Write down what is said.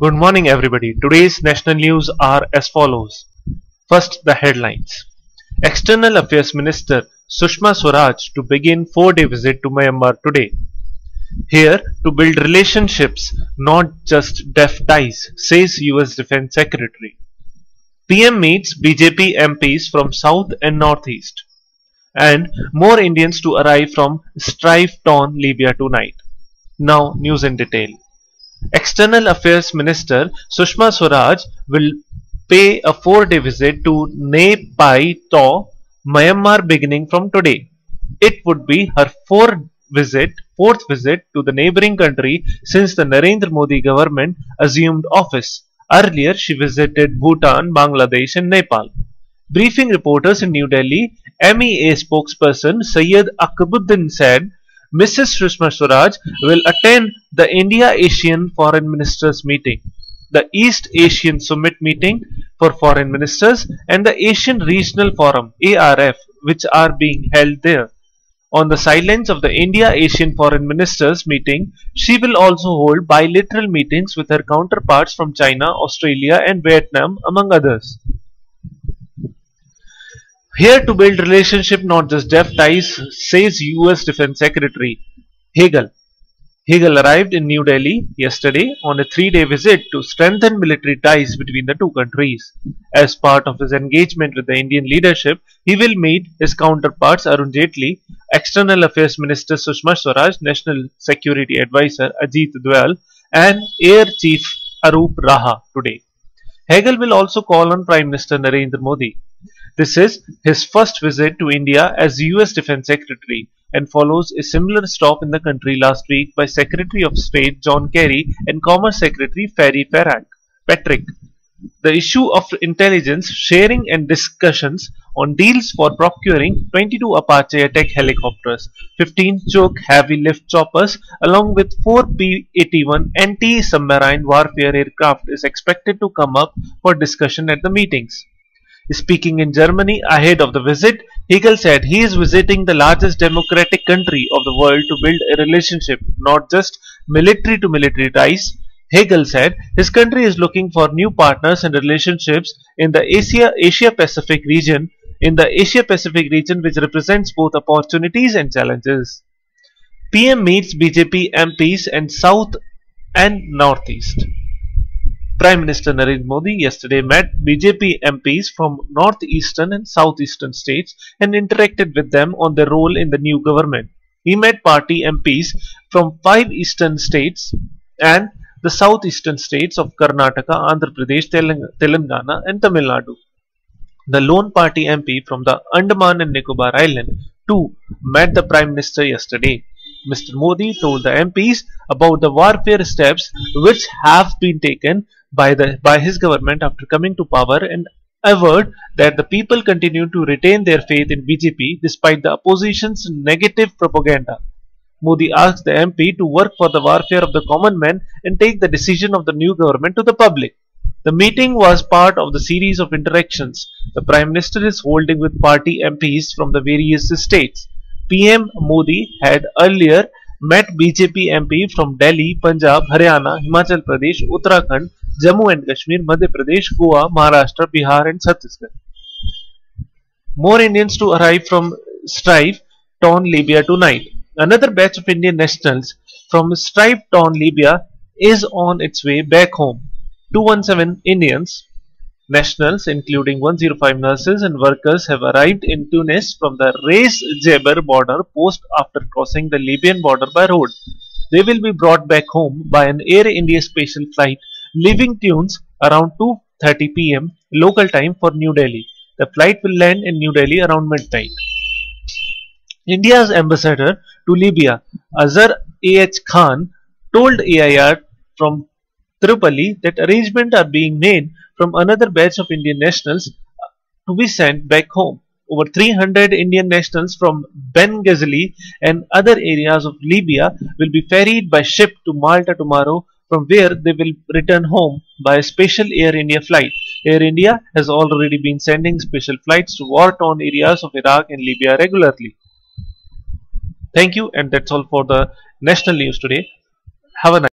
Good morning, everybody. Today's national news are as follows. First, the headlines. External Affairs Minister Sushma Swaraj to begin 4-day visit to Myanmar today. Here to build relationships, not just def ties, says US Defense Secretary. PM meets BJP MPs from South and Northeast. And more Indians to arrive from strife-torn Libya tonight. Now, news in detail. External Affairs Minister Sushma Swaraj will pay a 4-day visit to Nay Pai Tho, Myanmar beginning from today. It would be her fourth visit to the neighboring country since the Narendra Modi government assumed office. Earlier, she visited Bhutan, Bangladesh and Nepal. Briefing reporters in New Delhi, MEA spokesperson Syed Akbuddin said Mrs. Sushma Swaraj will attend the India-ASEAN Foreign Ministers meeting, the East Asian Summit meeting for foreign ministers and the Asian Regional Forum ARF, which are being held there. On the sidelines of the India-ASEAN Foreign Ministers meeting, she will also hold bilateral meetings with her counterparts from China, Australia and Vietnam, among others. Here to build relationship, not just def ties, says US Defense Secretary Hagel. Hagel arrived in New Delhi yesterday on a 3-day visit to strengthen military ties between the two countries. As part of his engagement with the Indian leadership, he will meet his counterparts Arun Jaitley, External Affairs Minister Sushma Swaraj, National Security Advisor Ajit Doval and Air Chief Arup Raha today. Hagel will also call on Prime Minister Narendra Modi. This is his first visit to India as US Defense Secretary and follows a similar stop in the country last week by Secretary of State John Kerry and Commerce Secretary Ferry Patrick. The issue of intelligence sharing and discussions on deals for procuring 22 Apache attack helicopters, 15 Chinook heavy lift choppers along with 4 P-81 anti-submarine warfare aircraft is expected to come up for discussion at the meetings. Speaking in Germany ahead of the visit, Hagel said he is visiting the largest democratic country of the world to build a relationship, not just military to military ties. Hagel said his country is looking for new partners and relationships in the Asia-Pacific region, which represents both opportunities and challenges. PM meets BJP MPs and South and Northeast. Prime Minister Narendra Modi yesterday met BJP MPs from northeastern and southeastern states and interacted with them on their role in the new government. He met party MPs from 5 eastern states and the southeastern states of Karnataka, Andhra Pradesh, Telangana and Tamil Nadu. The lone party MP from the Andaman and Nicobar Island too met the Prime Minister yesterday. Mr. Modi told the MPs about the warfare steps which have been taken by his government after coming to power and averred that the people continue to retain their faith in BJP despite the opposition's negative propaganda. Modi asked the MP to work for the welfare of the common man and take the decision of the new government to the public. The meeting was part of the series of interactions the Prime Minister is holding with party MPs from the various states. PM Modi had earlier met BJP MP from Delhi, Punjab, Haryana, Himachal Pradesh, Uttarakhand, Jammu and Kashmir, Madhya Pradesh, Goa, Maharashtra, Bihar and Chhattisgarh. More Indians to arrive from strife-torn Libya tonight. Another batch of Indian nationals from strife-torn Libya is on its way back home. 217 Indians nationals, including 105 nurses and workers, have arrived in Tunis from the Ras Jabr border post after crossing the Libyan border by road. They will be brought back home by an Air India special flight leaving Tunis around 2:30 p.m. local time for New Delhi. The flight will land in New Delhi around midnight. India's ambassador to Libya, Azhar A.H. Khan, told AIR from Tripoli that arrangements are being made from another batch of Indian nationals to be sent back home. Over 300 Indian nationals from Benghazi and other areas of Libya will be ferried by ship to Malta tomorrow, from where they will return home by a special Air India flight. Air India has already been sending special flights to war-torn areas of Iraq and Libya regularly. Thank you, and that's all for the national news today. Have a nice day.